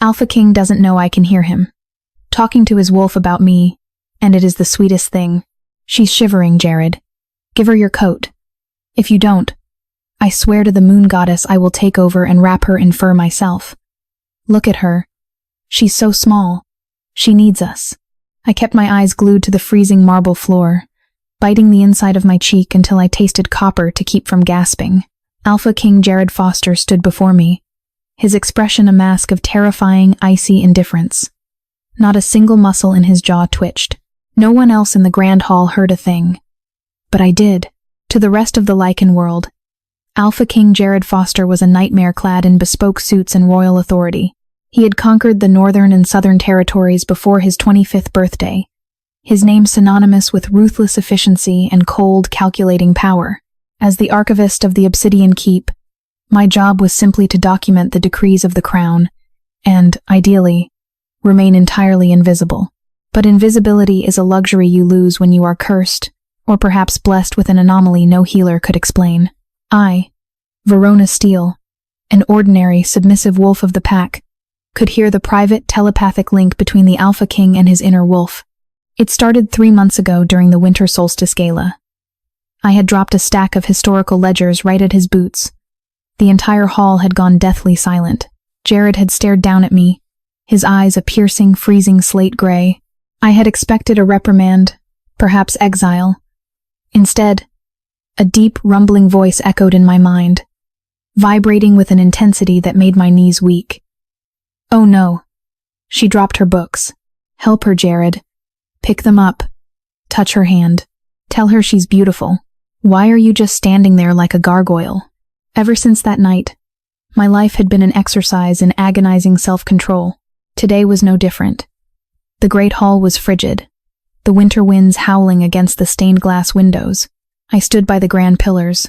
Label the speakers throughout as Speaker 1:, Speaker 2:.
Speaker 1: Alpha King doesn't know I can hear him. Talking to his wolf about me, and it is the sweetest thing. She's shivering, Jared. Give her your coat. If you don't, I swear to the moon goddess I will take over and wrap her in fur myself. Look at her. She's so small. She needs us. I kept my eyes glued to the freezing marble floor, biting the inside of my cheek until I tasted copper to keep from gasping. Alpha King Jared Foster stood before me, his expression a mask of terrifying, icy indifference. Not a single muscle in his jaw twitched. No one else in the grand hall heard a thing. But I did. To the rest of the Lycan world, Alpha King Jared Foster was a nightmare clad in bespoke suits and royal authority. He had conquered the northern and southern territories before his 25th birthday, his name synonymous with ruthless efficiency and cold, calculating power. As the archivist of the Obsidian Keep, my job was simply to document the decrees of the crown and, ideally, remain entirely invisible. But invisibility is a luxury you lose when you are cursed, or perhaps blessed with an anomaly no healer could explain. I, Verona Steele, an ordinary, submissive wolf of the pack, could hear the private, telepathic link between the Alpha King and his inner wolf. It started 3 months ago during the Winter Solstice Gala. I had dropped a stack of historical ledgers right at his boots. The entire hall had gone deathly silent. Jared had stared down at me, his eyes a piercing, freezing slate gray. I had expected a reprimand, perhaps exile. Instead, a deep, rumbling voice echoed in my mind, vibrating with an intensity that made my knees weak. Oh no. She dropped her books. Help her, Jared. Pick them up. Touch her hand. Tell her she's beautiful. Why are you just standing there like a gargoyle? Ever since that night, my life had been an exercise in agonizing self-control. Today was no different. The great hall was frigid, the winter winds howling against the stained glass windows. I stood by the grand pillars,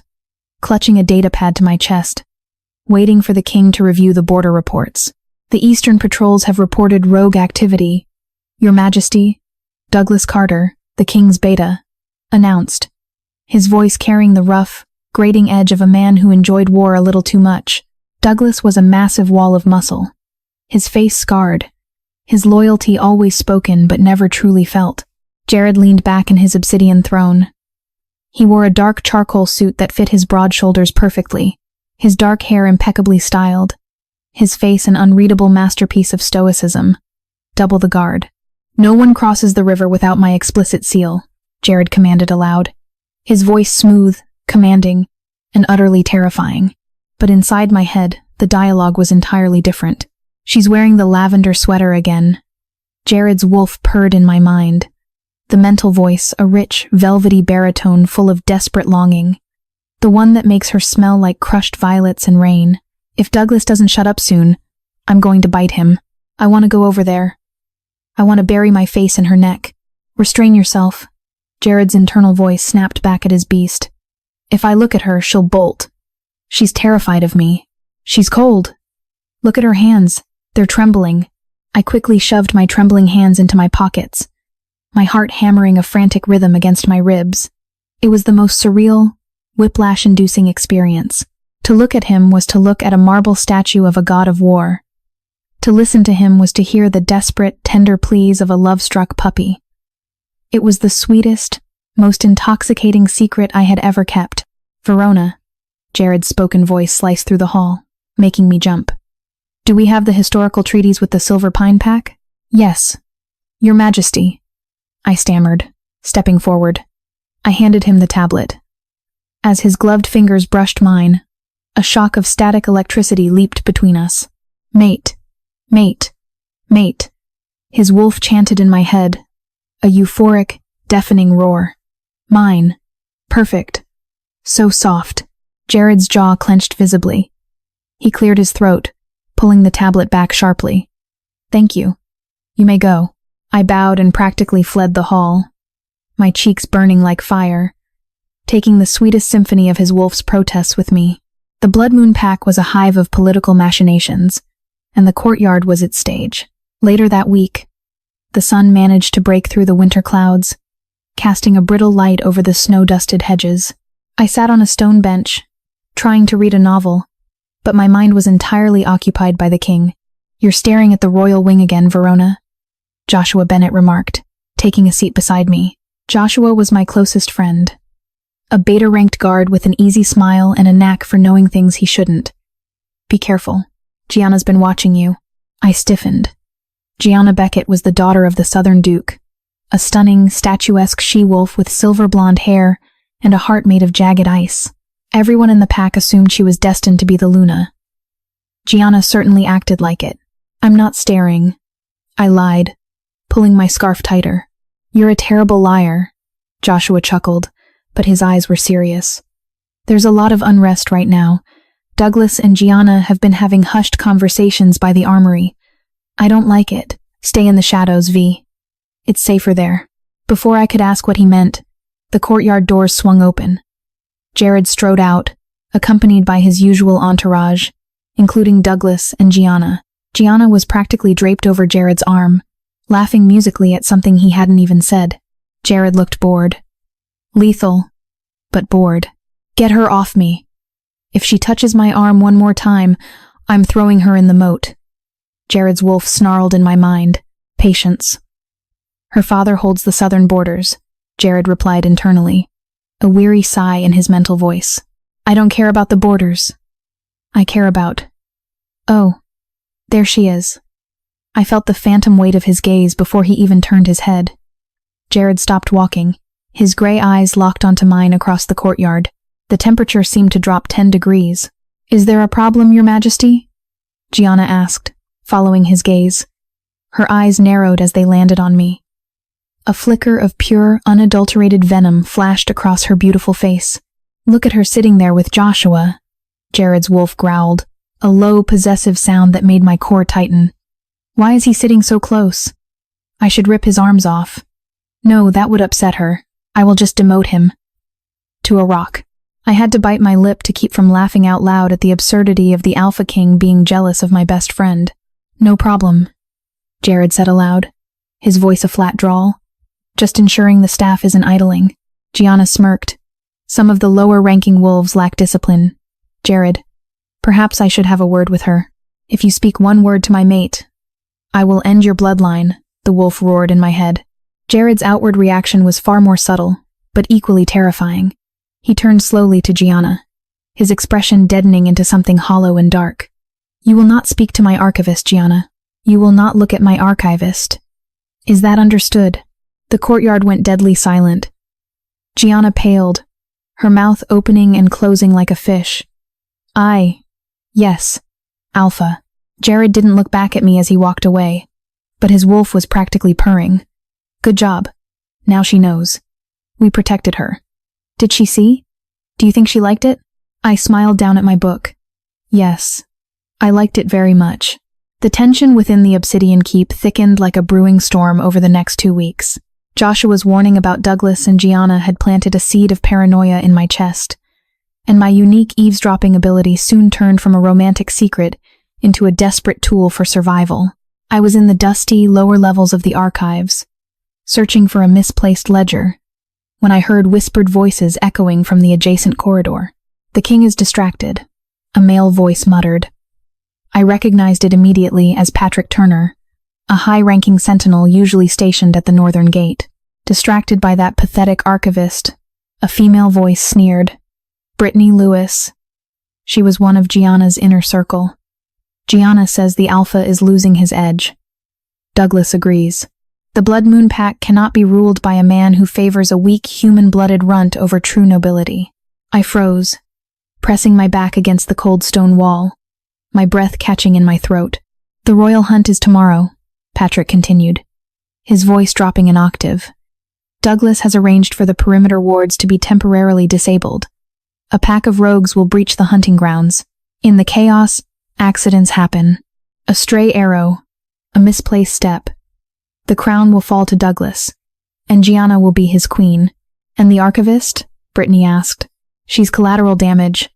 Speaker 1: clutching a datapad to my chest, waiting for the king to review the border reports. The Eastern patrols have reported rogue activity. Your Majesty, Douglas Carter, the king's beta, announced, his voice carrying the rough, grating edge of a man who enjoyed war a little too much. Douglas was a massive wall of muscle, his face scarred, his loyalty always spoken but never truly felt. Jared leaned back in his obsidian throne. He wore a dark charcoal suit that fit his broad shoulders perfectly, his dark hair impeccably styled, his face an unreadable masterpiece of stoicism. Double the guard. No one crosses the river without my explicit seal, Jared commanded aloud, his voice smooth, commanding, and utterly terrifying. But inside my head, the dialogue was entirely different. She's wearing the lavender sweater again. Jared's wolf purred in my mind. The mental voice, a rich, velvety baritone full of desperate longing. The one that makes her smell like crushed violets and rain. If Douglas doesn't shut up soon, I'm going to bite him. I want to go over there. I want to bury my face in her neck. Restrain yourself. Jared's internal voice snapped back at his beast. If I look at her, she'll bolt. She's terrified of me. She's cold. Look at her hands. They're trembling. I quickly shoved my trembling hands into my pockets, my heart hammering a frantic rhythm against my ribs. It was the most surreal, whiplash-inducing experience. To look at him was to look at a marble statue of a god of war. To listen to him was to hear the desperate, tender pleas of a love-struck puppy. It was the sweetest, most intoxicating secret I had ever kept. Verona, Jared's spoken voice sliced through the hall, making me jump. Do we have the historical treaties with the Silver Pine Pack? Yes. Your Majesty, I stammered, stepping forward. I handed him the tablet. As his gloved fingers brushed mine, a shock of static electricity leaped between us. Mate, mate, mate. His wolf chanted in my head, a euphoric, deafening roar. Mine. Perfect. So soft. Jared's jaw clenched visibly. He cleared his throat, pulling the tablet back sharply. Thank you. You may go. I bowed and practically fled the hall, my cheeks burning like fire, taking the sweetest symphony of his wolf's protests with me. The Blood Moon Pack was a hive of political machinations, and the courtyard was its stage. Later that week, the sun managed to break through the winter clouds, casting a brittle light over the snow-dusted hedges. I sat on a stone bench, trying to read a novel, but my mind was entirely occupied by the king. You're staring at the royal wing again, Verona, Joshua Bennett remarked, taking a seat beside me. Joshua was my closest friend. A beta-ranked guard with an easy smile and a knack for knowing things he shouldn't. Be careful. Gianna's been watching you. I stiffened. Gianna Beckett was the daughter of the Southern Duke, a stunning, statuesque she-wolf with silver blonde hair and a heart made of jagged ice. Everyone in the pack assumed she was destined to be the Luna. Gianna certainly acted like it. I'm not staring. I lied, pulling my scarf tighter. You're a terrible liar, Joshua chuckled, but his eyes were serious. There's a lot of unrest right now. Douglas and Gianna have been having hushed conversations by the armory. I don't like it. Stay in the shadows, V. It's safer there. Before I could ask what he meant, the courtyard doors swung open. Jared strode out, accompanied by his usual entourage, including Douglas and Gianna. Gianna was practically draped over Jared's arm, laughing musically at something he hadn't even said. Jared looked bored. Lethal, but bored. Get her off me. If she touches my arm one more time, I'm throwing her in the moat. Jared's wolf snarled in my mind. Patience. Her father holds the southern borders, Jared replied internally, a weary sigh in his mental voice. I don't care about the borders. I care about... Oh, there she is. I felt the phantom weight of his gaze before he even turned his head. Jared stopped walking, his gray eyes locked onto mine across the courtyard. The temperature seemed to drop 10 degrees. Is there a problem, Your Majesty? Gianna asked, following his gaze. Her eyes narrowed as they landed on me. A flicker of pure, unadulterated venom flashed across her beautiful face. Look at her sitting there with Joshua, Jared's wolf growled, a low, possessive sound that made my core tighten. Why is he sitting so close? I should rip his arms off. No, that would upset her. I will just demote him. To a rock. I had to bite my lip to keep from laughing out loud at the absurdity of the Alpha King being jealous of my best friend. No problem, Jared said aloud, his voice a flat drawl. Just ensuring the staff isn't idling. Gianna smirked. Some of the lower-ranking wolves lack discipline. Jared, perhaps I should have a word with her. If you speak one word to my mate, I will end your bloodline, the wolf roared in my head. Jared's outward reaction was far more subtle, but equally terrifying. He turned slowly to Gianna, his expression deadening into something hollow and dark. You will not speak to my archivist, Gianna. You will not look at my archivist. Is that understood? The courtyard went deadly silent. Gianna paled, her mouth opening and closing like a fish. Yes, Alpha. Jared didn't look back at me as he walked away, but his wolf was practically purring. Good job. Now she knows. We protected her. Did she see? Do you think she liked it? I smiled down at my book. Yes. I liked it very much. The tension within the Obsidian Keep thickened like a brewing storm over the next 2 weeks. Joshua's warning about Douglas and Gianna had planted a seed of paranoia in my chest, and my unique eavesdropping ability soon turned from a romantic secret into a desperate tool for survival. I was in the dusty, lower levels of the archives, searching for a misplaced ledger, when I heard whispered voices echoing from the adjacent corridor. The king is distracted, a male voice muttered. I recognized it immediately as Patrick Turner, a high-ranking sentinel usually stationed at the northern gate. Distracted by that pathetic archivist, a female voice sneered. Brittany Lewis. She was one of Gianna's inner circle. Gianna says the Alpha is losing his edge. Douglas agrees. The Blood Moon Pack cannot be ruled by a man who favors a weak, human-blooded runt over true nobility. I froze, pressing my back against the cold stone wall, my breath catching in my throat. The royal hunt is tomorrow, Patrick continued, his voice dropping an octave. Douglas has arranged for the perimeter wards to be temporarily disabled. A pack of rogues will breach the hunting grounds. In the chaos, accidents happen. A stray arrow, a misplaced step. The crown will fall to Douglas, and Gianna will be his queen. And the archivist? Brittany asked. She's collateral damage.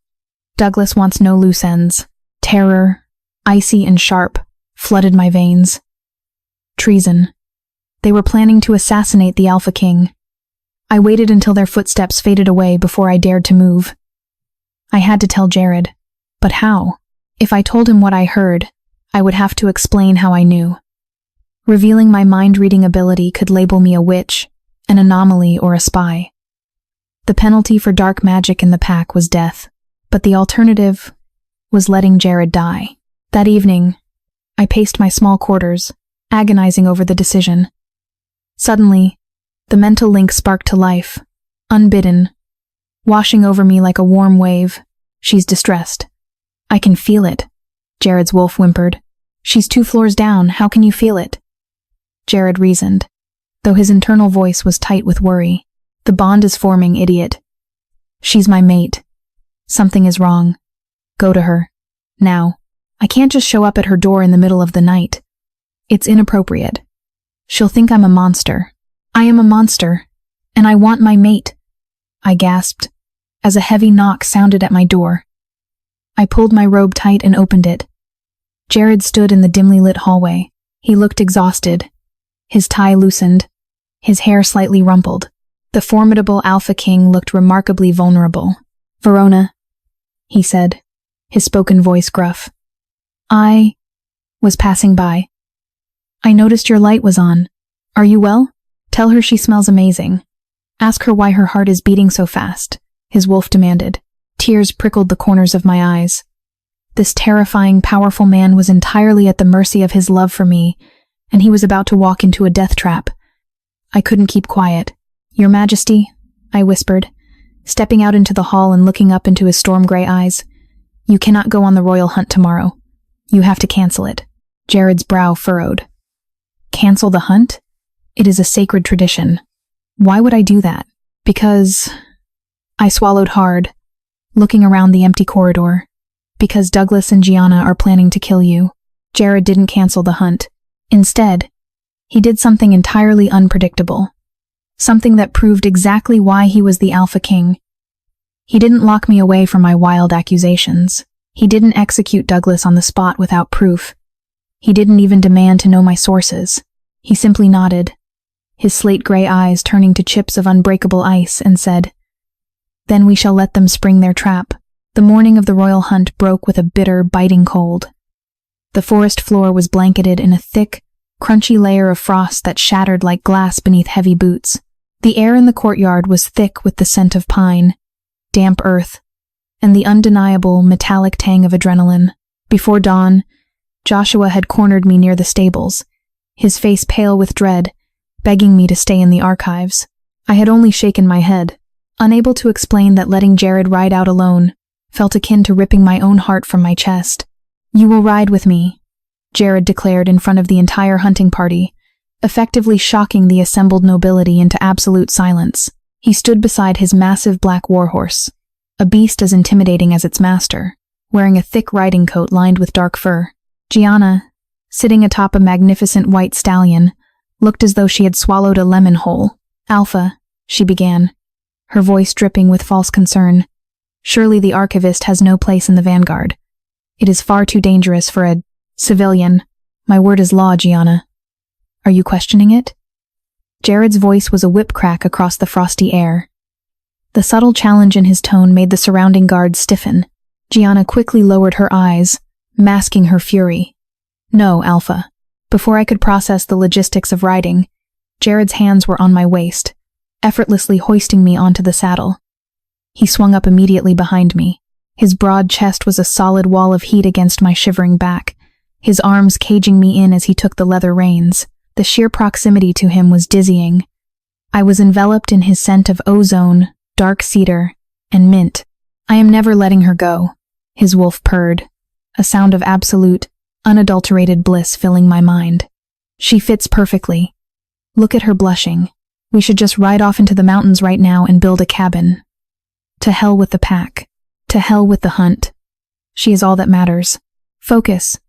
Speaker 1: Douglas wants no loose ends. Terror, icy and sharp, flooded my veins. Treason. They were planning to assassinate the Alpha King. I waited until their footsteps faded away before I dared to move. I had to tell Jared. But how? If I told him what I heard, I would have to explain how I knew. Revealing my mind-reading ability could label me a witch, an anomaly, or a spy. The penalty for dark magic in the pack was death, but the alternative was letting Jared die. That evening, I paced my small quarters, agonizing over the decision. Suddenly, the mental link sparked to life, unbidden, washing over me like a warm wave. She's distressed. I can feel it, Jared's wolf whimpered. She's 2 floors down, how can you feel it? Jared reasoned, though his internal voice was tight with worry. The bond is forming, idiot. She's my mate. Something is wrong. Go to her. Now. I can't just show up at her door in the middle of the night. It's inappropriate. She'll think I'm a monster. I am a monster, and I want my mate, I gasped, as a heavy knock sounded at my door. I pulled my robe tight and opened it. Jared stood in the dimly lit hallway. He looked exhausted. His tie loosened, his hair slightly rumpled. The formidable Alpha King looked remarkably vulnerable. Verona, he said, his spoken voice gruff. I was passing by. I noticed your light was on. Are you well? Tell her she smells amazing. Ask her why her heart is beating so fast, his wolf demanded. Tears prickled the corners of my eyes. This terrifying, powerful man was entirely at the mercy of his love for me, and he was about to walk into a death trap. I couldn't keep quiet. Your Majesty, I whispered, stepping out into the hall and looking up into his storm-gray eyes. You cannot go on the royal hunt tomorrow. You have to cancel it. Jared's brow furrowed. Cancel the hunt? It is a sacred tradition. Why would I do that? Because... I swallowed hard, looking around the empty corridor. Because Douglas and Gianna are planning to kill you. Jared didn't cancel the hunt. Instead, he did something entirely unpredictable. Something that proved exactly why he was the Alpha King. He didn't lock me away from my wild accusations. He didn't execute Douglas on the spot without proof. He didn't even demand to know my sources. He simply nodded, his slate-gray eyes turning to chips of unbreakable ice, and said, Then we shall let them spring their trap. The morning of the royal hunt broke with a bitter, biting cold. The forest floor was blanketed in a thick, crunchy layer of frost that shattered like glass beneath heavy boots. The air in the courtyard was thick with the scent of pine, damp earth, and the undeniable, metallic tang of adrenaline. Before dawn, Joshua had cornered me near the stables, his face pale with dread, begging me to stay in the archives. I had only shaken my head, unable to explain that letting Jared ride out alone felt akin to ripping my own heart from my chest. You will ride with me, Jared declared in front of the entire hunting party, effectively shocking the assembled nobility into absolute silence. He stood beside his massive black warhorse, a beast as intimidating as its master, wearing a thick riding coat lined with dark fur. Gianna, sitting atop a magnificent white stallion, looked as though she had swallowed a lemon whole. Alpha, she began, her voice dripping with false concern. Surely the archivist has no place in the vanguard. It is far too dangerous for a civilian. My word is law, Gianna. Are you questioning it? Jared's voice was a whip crack across the frosty air. The subtle challenge in his tone made the surrounding guards stiffen. Gianna quickly lowered her eyes, masking her fury. No, Alpha. Before I could process the logistics of riding, Jared's hands were on my waist, effortlessly hoisting me onto the saddle. He swung up immediately behind me. His broad chest was a solid wall of heat against my shivering back, his arms caging me in as he took the leather reins. The sheer proximity to him was dizzying. I was enveloped in his scent of ozone, dark cedar, and mint. I am never letting her go, his wolf purred, a sound of absolute, unadulterated bliss filling my mind. She fits perfectly. Look at her blushing. We should just ride off into the mountains right now and build a cabin. To hell with the pack. To hell with the hunt. She is all that matters. Focus.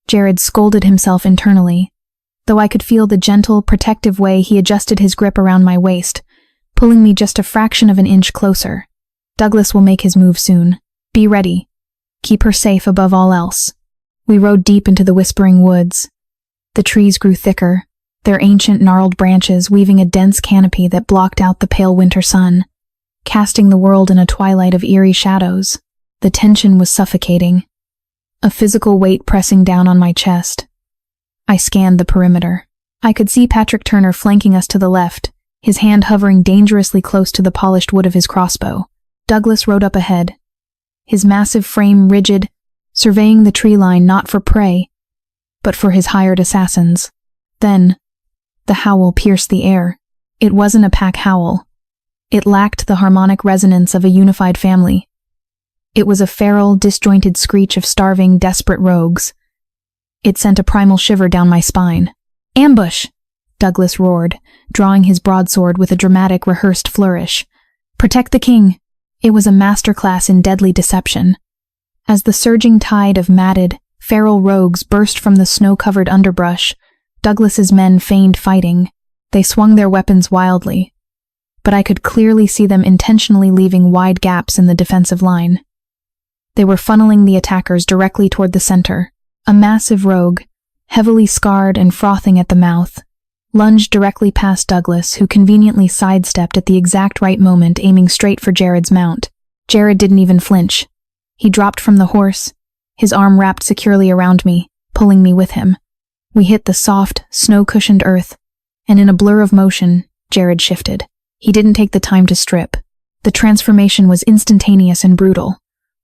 Speaker 1: Jared scolded himself internally, though I could feel the gentle, protective way he adjusted his grip around my waist, pulling me just a fraction of an inch closer. Douglas will make his move soon. Be ready. Keep her safe above all else. We rode deep into the whispering woods. The trees grew thicker, their ancient gnarled branches weaving a dense canopy that blocked out the pale winter sun, casting the world in a twilight of eerie shadows. The tension was suffocating. a physical weight pressing down on my chest. I scanned the perimeter. I could see Patrick Turner flanking us to the left, his hand hovering dangerously close to the polished wood of his crossbow. Douglas rode up ahead, his massive frame rigid, surveying the tree line not for prey, but for his hired assassins. Then, the howl pierced the air. It wasn't a pack howl. It lacked the harmonic resonance of a unified family. It was a feral, disjointed screech of starving, desperate rogues. It sent a primal shiver down my spine. "Ambush!" Douglas roared, drawing his broadsword with a dramatic, rehearsed flourish. "Protect the king!" It was a masterclass in deadly deception. As the surging tide of matted, feral rogues burst from the snow-covered underbrush, Douglas's men feigned fighting. They swung their weapons wildly, but I could clearly see them intentionally leaving wide gaps in the defensive line. They were funneling the attackers directly toward the center. A massive rogue, heavily scarred and frothing at the mouth, lunged directly past Douglas, who conveniently sidestepped at the exact right moment, aiming straight for Jared's mount. Jared didn't even flinch. He dropped from the horse, his arm wrapped securely around me, pulling me with him. We hit the soft, snow-cushioned earth, and in a blur of motion, Jared shifted. He didn't take the time to strip. The transformation was instantaneous and brutal,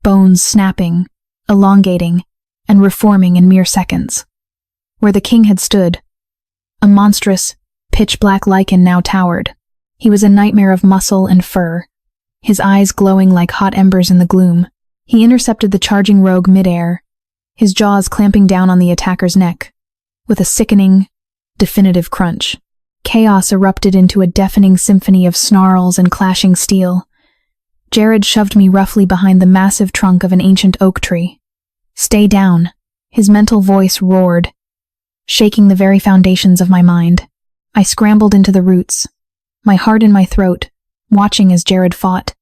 Speaker 1: bones snapping, elongating, and reforming in mere seconds. Where the king had stood, a monstrous, pitch-black lichen now towered. He was a nightmare of muscle and fur, his eyes glowing like hot embers in the gloom. He intercepted the charging rogue midair, his jaws clamping down on the attacker's neck, with a sickening, definitive crunch. Chaos erupted into a deafening symphony of snarls and clashing steel. Jared shoved me roughly behind the massive trunk of an ancient oak tree. "Stay down," his mental voice roared, shaking the very foundations of my mind. I scrambled into the roots, my heart in my throat, watching as Jared fought.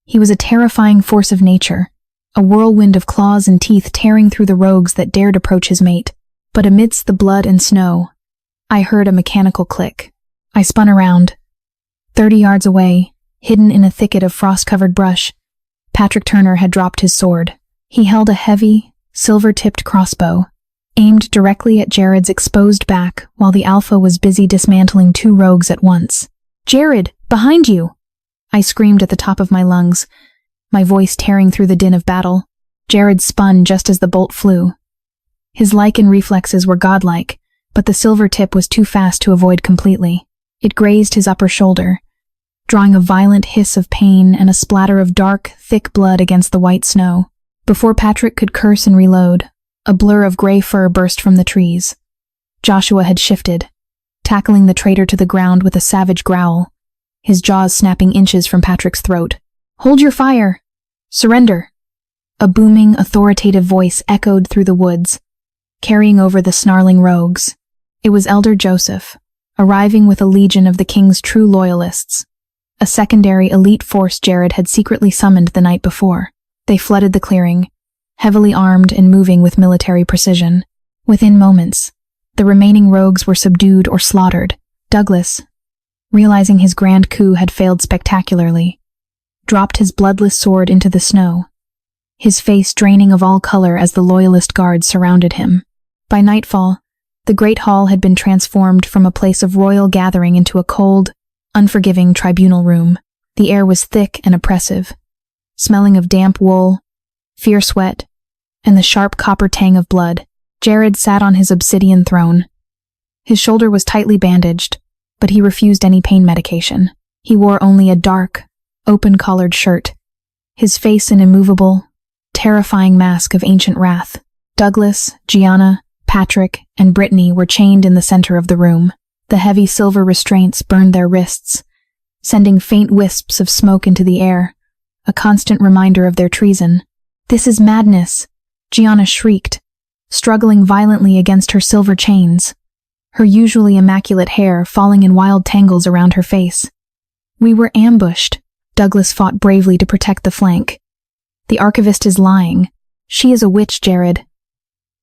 Speaker 1: He was a terrifying force of nature, a whirlwind of claws and teeth tearing through the rogues that dared approach his mate. But amidst the blood and snow, I heard a mechanical click. I spun around. 30 yards away, hidden in a thicket of frost-covered brush, Patrick Turner had dropped his sword. He held a heavy, silver-tipped crossbow, aimed directly at Jared's exposed back while the alpha was busy dismantling 2 rogues at once. "Jared, behind you!" I screamed at the top of my lungs, my voice tearing through the din of battle. Jared spun just as the bolt flew. His lichen reflexes were godlike, but the silver tip was too fast to avoid completely. It grazed his upper shoulder, drawing a violent hiss of pain and a splatter of dark, thick blood against the white snow. Before Patrick could curse and reload, a blur of gray fur burst from the trees. Joshua had shifted, tackling the traitor to the ground with a savage growl, his jaws snapping inches from Patrick's throat. "Hold your fire! Surrender!" A booming, authoritative voice echoed through the woods, carrying over the snarling rogues. It was Elder Joseph, arriving with a legion of the king's true loyalists, a secondary elite force Jared had secretly summoned the night before. They flooded the clearing, heavily armed and moving with military precision. Within moments, the remaining rogues were subdued or slaughtered. Douglas, realizing his grand coup had failed spectacularly, dropped his bloodless sword into the snow, his face draining of all color as the loyalist guards surrounded him. By nightfall, the great hall had been transformed from a place of royal gathering into a cold, unforgiving tribunal room. The air was thick and oppressive, smelling of damp wool, fierce sweat, and the sharp copper tang of blood. Jared sat on his obsidian throne. His shoulder was tightly bandaged, but he refused any pain medication. He wore only a dark, open-collared shirt, his face an immovable, terrifying mask of ancient wrath. Douglas, Gianna, Patrick, and Brittany were chained in the center of the room. The heavy silver restraints burned their wrists, sending faint wisps of smoke into the air, a constant reminder of their treason. "This is madness," Gianna shrieked, struggling violently against her silver chains, her usually immaculate hair falling in wild tangles around her face. "We were ambushed." Douglas fought bravely to protect the flank. "The archivist is lying. She is a witch, Jared.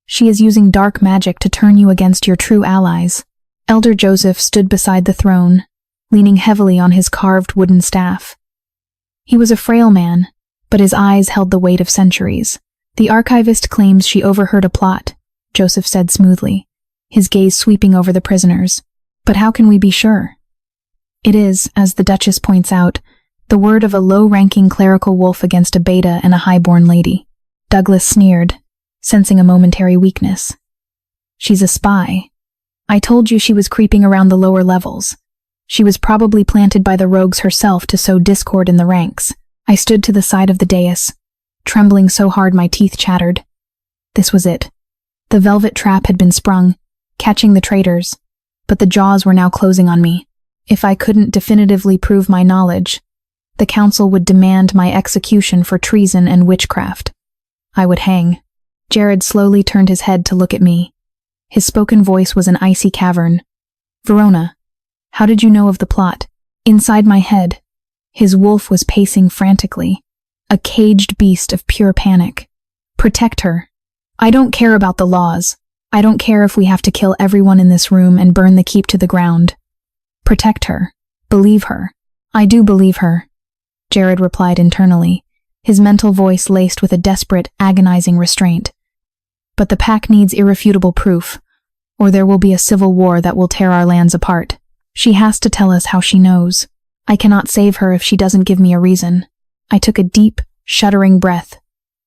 Speaker 1: She is using dark magic to turn you against your true allies." Elder Joseph stood beside the throne, leaning heavily on his carved wooden staff. He was a frail man, but his eyes held the weight of centuries. The archivist claims she overheard a plot, Joseph said smoothly, his gaze sweeping over the prisoners. But how can we be sure? It is, as the Duchess points out, the word of a low-ranking clerical wolf against a beta and a high-born lady. Douglas sneered, sensing a momentary weakness. She's a spy. I told you she was creeping around the lower levels. She was probably planted by the rogues herself to sow discord in the ranks. I stood to the side of the dais, trembling so hard my teeth chattered. This was it. The velvet trap had been sprung, catching the traitors, but the jaws were now closing on me. If I couldn't definitively prove my knowledge, the council would demand my execution for treason and witchcraft. I would hang. Jared slowly turned his head to look at me. His spoken voice was an icy cavern. Verona, how did you know of the plot? Inside my head, his wolf was pacing frantically, a caged beast of pure panic. Protect her. I don't care about the laws. I don't care if we have to kill everyone in this room and burn the keep to the ground. Protect her. Believe her. I do believe her, Jared replied internally, his mental voice laced with a desperate, agonizing restraint. But the pack needs irrefutable proof, or there will be a civil war that will tear our lands apart. She has to tell us how she knows. I cannot save her if she doesn't give me a reason. I took a deep, shuddering breath,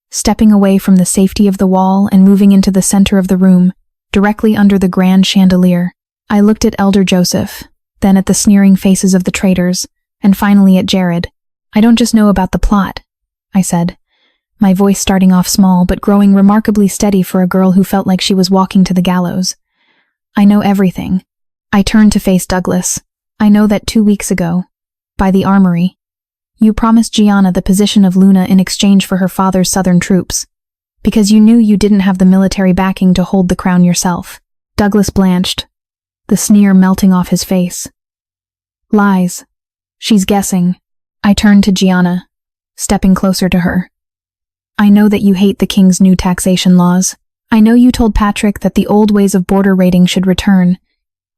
Speaker 1: stepping away from the safety of the wall and moving into the center of the room, directly under the grand chandelier. I looked at Elder Joseph, then at the sneering faces of the traitors, and finally at Jared. I don't just know about the plot, I said, my voice starting off small but growing remarkably steady for a girl who felt like she was walking to the gallows. I know everything. I turned to face Douglas. I know that 2 weeks ago, by the armory, you promised Gianna the position of Luna in exchange for her father's southern troops, because you knew you didn't have the military backing to hold the crown yourself. Douglas blanched, the sneer melting off his face. Lies. She's guessing. I turned to Gianna, stepping closer to her. I know that you hate the king's new taxation laws. I know you told Patrick that the old ways of border raiding should return,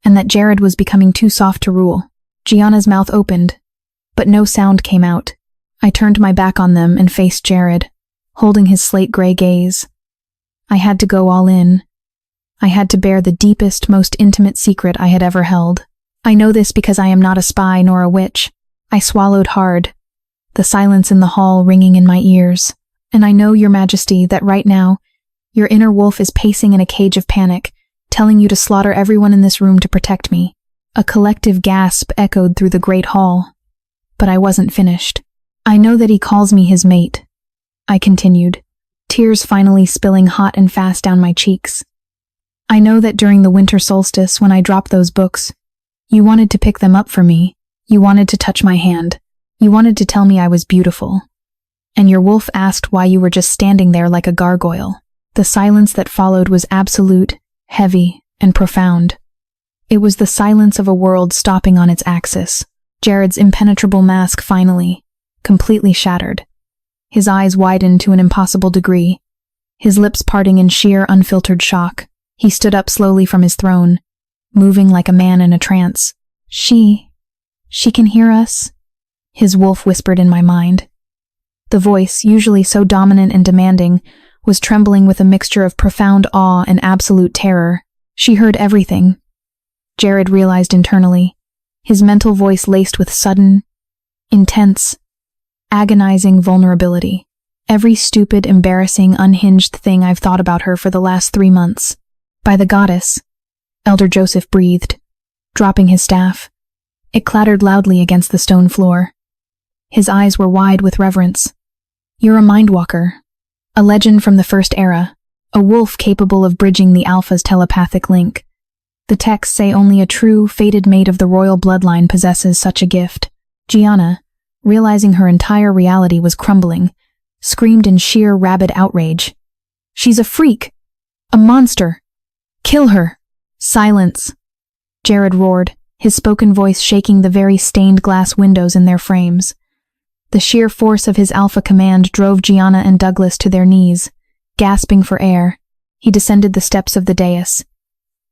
Speaker 1: and that Jared was becoming too soft to rule. Gianna's mouth opened, but no sound came out. I turned my back on them and faced Jared, holding his slate-gray gaze. I had to go all in. I had to bear the deepest, most intimate secret I had ever held. I know this because I am not a spy nor a witch. I swallowed hard, the silence in the hall ringing in my ears. And I know, Your Majesty, that right now, your inner wolf is pacing in a cage of panic, telling you to slaughter everyone in this room to protect me. A collective gasp echoed through the great hall. But I wasn't finished. I know that he calls me his mate, I continued, tears finally spilling hot and fast down my cheeks. I know that during the winter solstice, when I dropped those books, you wanted to pick them up for me. You wanted to touch my hand. You wanted to tell me I was beautiful. And your wolf asked why you were just standing there like a gargoyle. The silence that followed was absolute, heavy, and profound. It was the silence of a world stopping on its axis. Jared's impenetrable mask finally, completely shattered. His eyes widened to an impossible degree, his lips parting in sheer, unfiltered shock. He stood up slowly from his throne, moving like a man in a trance. She can hear us, his wolf whispered in my mind. The voice, usually so dominant and demanding, was trembling with a mixture of profound awe and absolute terror. She heard everything, Jared realized internally, his mental voice laced with sudden, intense, agonizing vulnerability. Every stupid, embarrassing, unhinged thing I've thought about her for the last 3 months. By the goddess, Elder Joseph breathed, dropping his staff. It clattered loudly against the stone floor. His eyes were wide with reverence. You're a mindwalker, a legend from the First Era, a wolf capable of bridging the Alpha's telepathic link. The texts say only a true, fated mate of the royal bloodline possesses such a gift. Gianna, realizing her entire reality was crumbling, screamed in sheer, rabid outrage. She's a freak! A monster! Kill her! Silence! Jared roared, his spoken voice shaking the very stained glass windows in their frames. The sheer force of his alpha command drove Gianna and Douglas to their knees. Gasping for air, he descended the steps of the dais,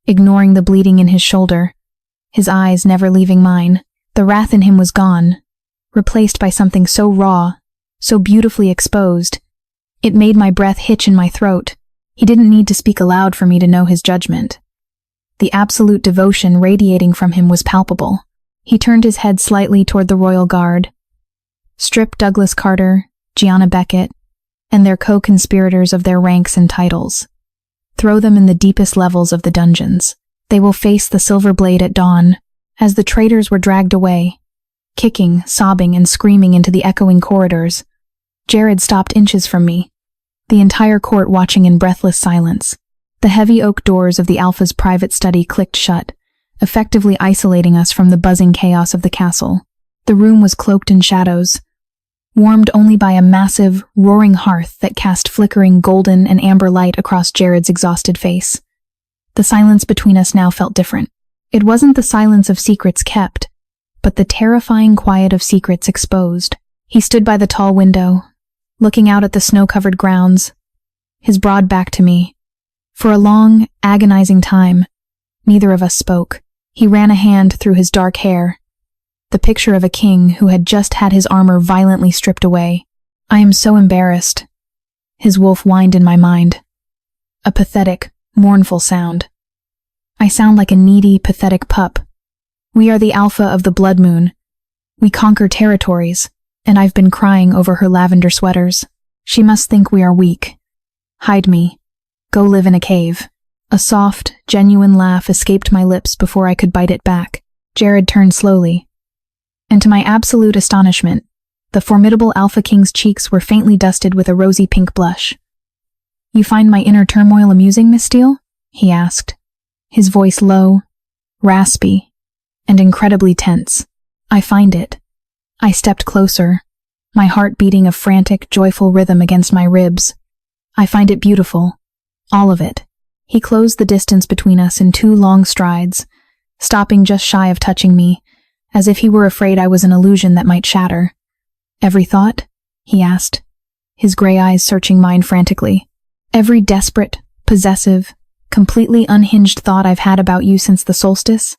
Speaker 1: ignoring the bleeding in his shoulder, his eyes never leaving mine. The wrath in him was gone, replaced by something so raw, so beautifully exposed, It made my breath hitch in my throat. He didn't need to speak aloud for me to know his judgment. The absolute devotion radiating from him was palpable. He turned his head slightly toward the royal guard. Strip Douglas Carter, Gianna Beckett, and their co-conspirators of their ranks and titles. Throw them in the deepest levels of the dungeons. They will face the silver blade at dawn. As the traitors were dragged away, kicking, sobbing, and screaming into the echoing corridors, Jared stopped inches from me, the entire court watching in breathless silence. The heavy oak doors of the Alpha's private study clicked shut, effectively isolating us from the buzzing chaos of the castle. The room was cloaked in shadows, warmed only by a massive, roaring hearth that cast flickering golden and amber light across Jared's exhausted face. The silence between us now felt different. It wasn't the silence of secrets kept, but the terrifying quiet of secrets exposed. He stood by the tall window, looking out at the snow-covered grounds, his broad back to me. For a long, agonizing time, neither of us spoke. He ran a hand through his dark hair, the picture of a king who had just had his armor violently stripped away. I am so embarrassed. His wolf whined in my mind. A pathetic, mournful sound. I sound like a needy, pathetic pup. We are the Alpha of the Blood Moon. We conquer territories, and I've been crying over her lavender sweaters. She must think we are weak. Hide me. Go live in a cave. A soft, genuine laugh escaped my lips before I could bite it back. Jared turned slowly, and to my absolute astonishment, the formidable Alpha King's cheeks were faintly dusted with a rosy pink blush. You find my inner turmoil amusing, Miss Steele? He asked, his voice low, raspy, and incredibly tense. I find it. I stepped closer, my heart beating a frantic, joyful rhythm against my ribs. I find it beautiful. All of it. He closed the distance between us in 2 long strides, stopping just shy of touching me, as if he were afraid I was an illusion that might shatter. Every thought? He asked, his gray eyes searching mine frantically. Every desperate, possessive, completely unhinged thought I've had about you since the solstice?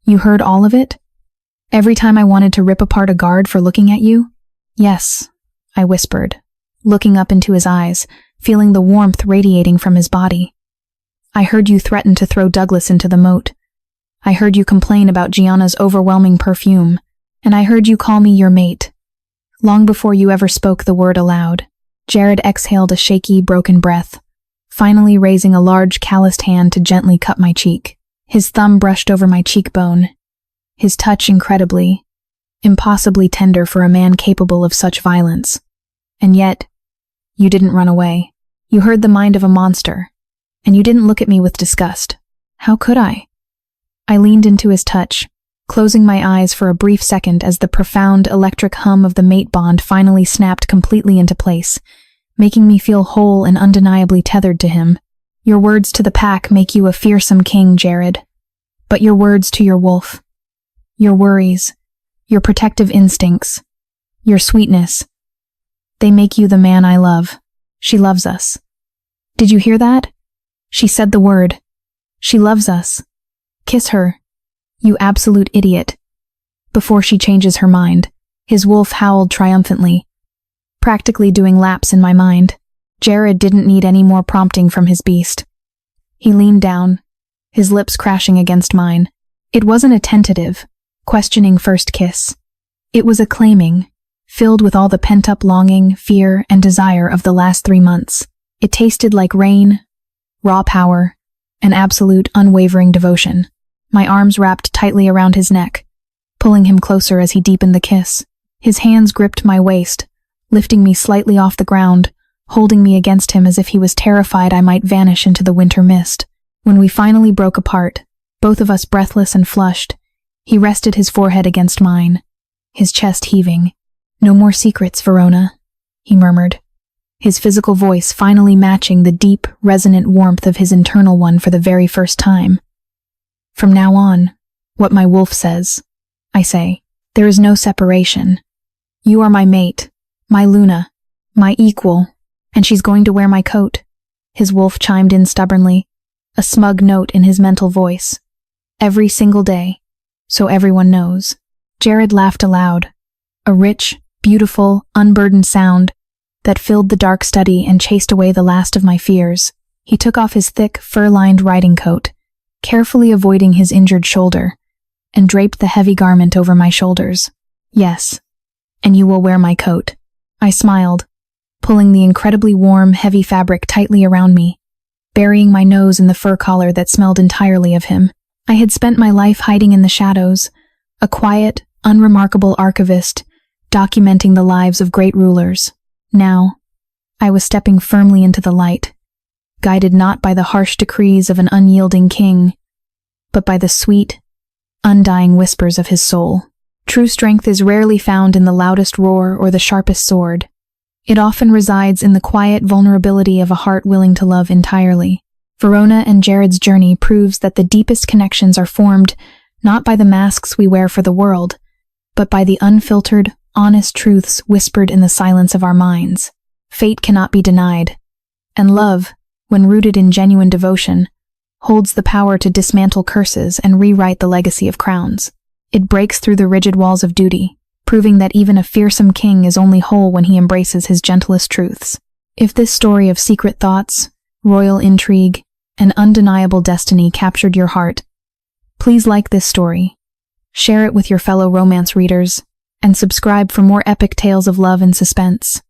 Speaker 1: You heard all of it? Every time I wanted to rip apart a guard for looking at you? Yes, I whispered, looking up into his eyes, feeling the warmth radiating from his body. I heard you threaten to throw Douglas into the moat. I heard you complain about Gianna's overwhelming perfume, and I heard you call me your mate. Long before you ever spoke the word aloud, Jared exhaled a shaky, broken breath, finally raising a large, calloused hand to gently cut my cheek. His thumb brushed over my cheekbone, his touch incredibly, impossibly tender for a man capable of such violence. And yet, you didn't run away. You heard the mind of a monster, and you didn't look at me with disgust. How could I? I leaned into his touch, closing my eyes for a brief second as the profound electric hum of the mate bond finally snapped completely into place, making me feel whole and undeniably tethered to him. Your words to the pack make you a fearsome king, Jared. But your words to your wolf, your worries, your protective instincts, your sweetness, they make you the man I love. She loves us. Did you hear that? She said the word. She loves us. Kiss her, you absolute idiot. Before she changes her mind, his wolf howled triumphantly, practically doing laps in my mind. Jared didn't need any more prompting from his beast. He leaned down, his lips crashing against mine. It wasn't a tentative, questioning first kiss. It was a claiming, filled with all the pent-up longing, fear, and desire of the last 3 months. It tasted like rain, raw power, and absolute, unwavering devotion. My arms wrapped tightly around his neck, pulling him closer as he deepened the kiss. His hands gripped my waist, lifting me slightly off the ground, holding me against him as if he was terrified I might vanish into the winter mist. When we finally broke apart, both of us breathless and flushed, he rested his forehead against mine, his chest heaving. No more secrets, Verona, he murmured, his physical voice finally matching the deep, resonant warmth of his internal one for the very first time. From now on, what my wolf says, I say, there is no separation. You are my mate, my Luna, my equal, and she's going to wear my coat. His wolf chimed in stubbornly, a smug note in his mental voice. Every single day, so everyone knows. Jared laughed aloud, a rich, beautiful, unburdened sound that filled the dark study and chased away the last of my fears. He took off his thick, fur-lined riding coat, carefully avoiding his injured shoulder, and draped the heavy garment over my shoulders. Yes, and you will wear my coat. I smiled, pulling the incredibly warm, heavy fabric tightly around me, burying my nose in the fur collar that smelled entirely of him. I had spent my life hiding in the shadows, a quiet, unremarkable archivist, documenting the lives of great rulers. Now, I was stepping firmly into the light, guided not by the harsh decrees of an unyielding king, but by the sweet, undying whispers of his soul. True strength is rarely found in the loudest roar or the sharpest sword. It often resides in the quiet vulnerability of a heart willing to love entirely. Verona and Jared's journey proves that the deepest connections are formed not by the masks we wear for the world, but by the unfiltered, honest truths whispered in the silence of our minds. Fate cannot be denied, and love, when rooted in genuine devotion, holds the power to dismantle curses and rewrite the legacy of crowns. It breaks through the rigid walls of duty, proving that even a fearsome king is only whole when he embraces his gentlest truths. If this story of secret thoughts, royal intrigue, and undeniable destiny captured your heart, please like this story, share it with your fellow romance readers, and subscribe for more epic tales of love and suspense.